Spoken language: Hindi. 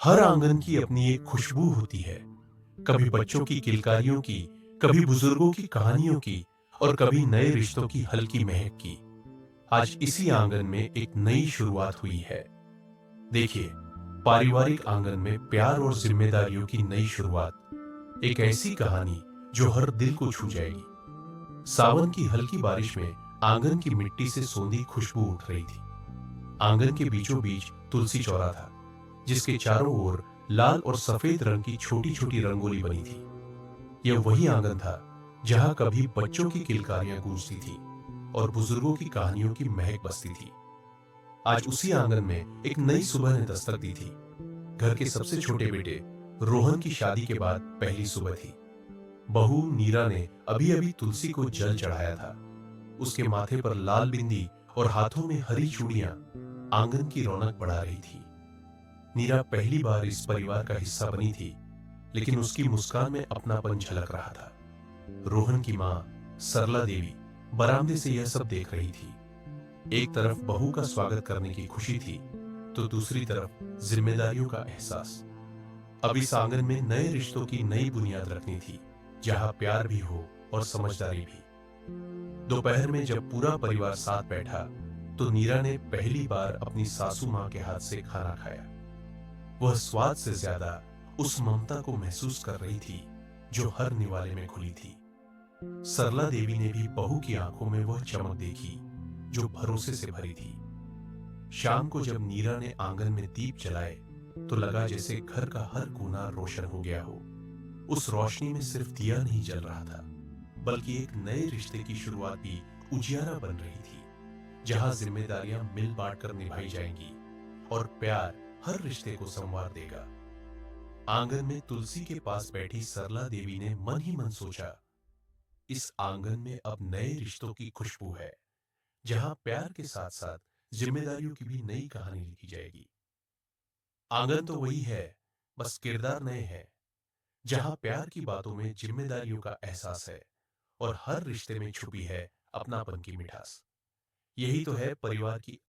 हर आंगन की अपनी एक खुशबू होती है। कभी बच्चों की किलकारियों की, कभी बुजुर्गों की कहानियों की, और कभी नए रिश्तों की हल्की महक की। आज इसी आंगन में एक नई शुरुआत हुई है। देखिए, पारिवारिक आंगन में प्यार और जिम्मेदारियों की नई शुरुआत। एक ऐसी कहानी जो हर दिल को छू जाएगी। सावन की हल्की बारिश में आंगन की मिट्टी से सोंधी खुशबू उठ रही थी। आंगन के बीचों बीच तुलसी चौरा था, जिसके चारों ओर लाल और सफेद रंग की छोटी छोटी रंगोली बनी थी। यह वही आंगन था जहां कभी बच्चों की किलकारियां गूंजती थी और बुजुर्गों की कहानियों की महक बसती थी। आज उसी आंगन में एक नई सुबह ने दस्तक दी थी। घर के सबसे छोटे बेटे रोहन की शादी के बाद पहली सुबह थी। बहू नीरा ने अभी अभी तुलसी को जल चढ़ाया था। उसके माथे पर लाल बिंदी और हाथों में हरी चूड़ियां आंगन की रौनक बढ़ा रही थी। नीरा पहली बार इस परिवार का हिस्सा बनी थी, लेकिन उसकी मुस्कान में अपनापन झलक रहा था। रोहन की मां सरला देवी बरामदे से यह सब देख रही थी। एक तरफ बहू का स्वागत करने की खुशी थी, तो दूसरी तरफ जिम्मेदारियों का एहसास। अब इस आंगन में नए रिश्तों की नई बुनियाद रखनी थी, जहां प्यार भी हो और समझदारी भी। दोपहर में जब पूरा परिवार साथ बैठा, तो नीरा ने पहली बार अपनी सासू मां के हाथ से खाना खाया। वह स्वाद से ज्यादा उस ममता को महसूस कर रही थी जो हर निवाले में खुली थी। सरला देवी ने भी बहू की आंखों में वह चमक देखी जो भरोसे से भरी थी। शाम को जब नीरा ने आंगन में दीप जलाए, तो लगा जैसे घर का हर कोना रोशन हो गया हो। उस रोशनी में सिर्फ दिया नहीं जल रहा था, बल्कि एक नए रिश्ते की शुरुआत भी उजियारा बन रही थी, जहां जिम्मेदारियां मिल बांट कर निभाई जाएंगी और प्यार हर रिश्ते को संवार देगा। आंगन में तुलसी के पास बैठी सरला देवी ने मन ही मन सोचा, इस आंगन में अब नए रिश्तों की खुशबू है, जहां प्यार के साथ साथ जिम्मेदारियों की भी नई कहानी लिखी जाएगी। आंगन तो वही है, बस किरदार नए हैं। जहां प्यार की बातों में जिम्मेदारियों का एहसास है और हर रिश्ते में छुपी है अपनापन की मिठास। यही तो है परिवार की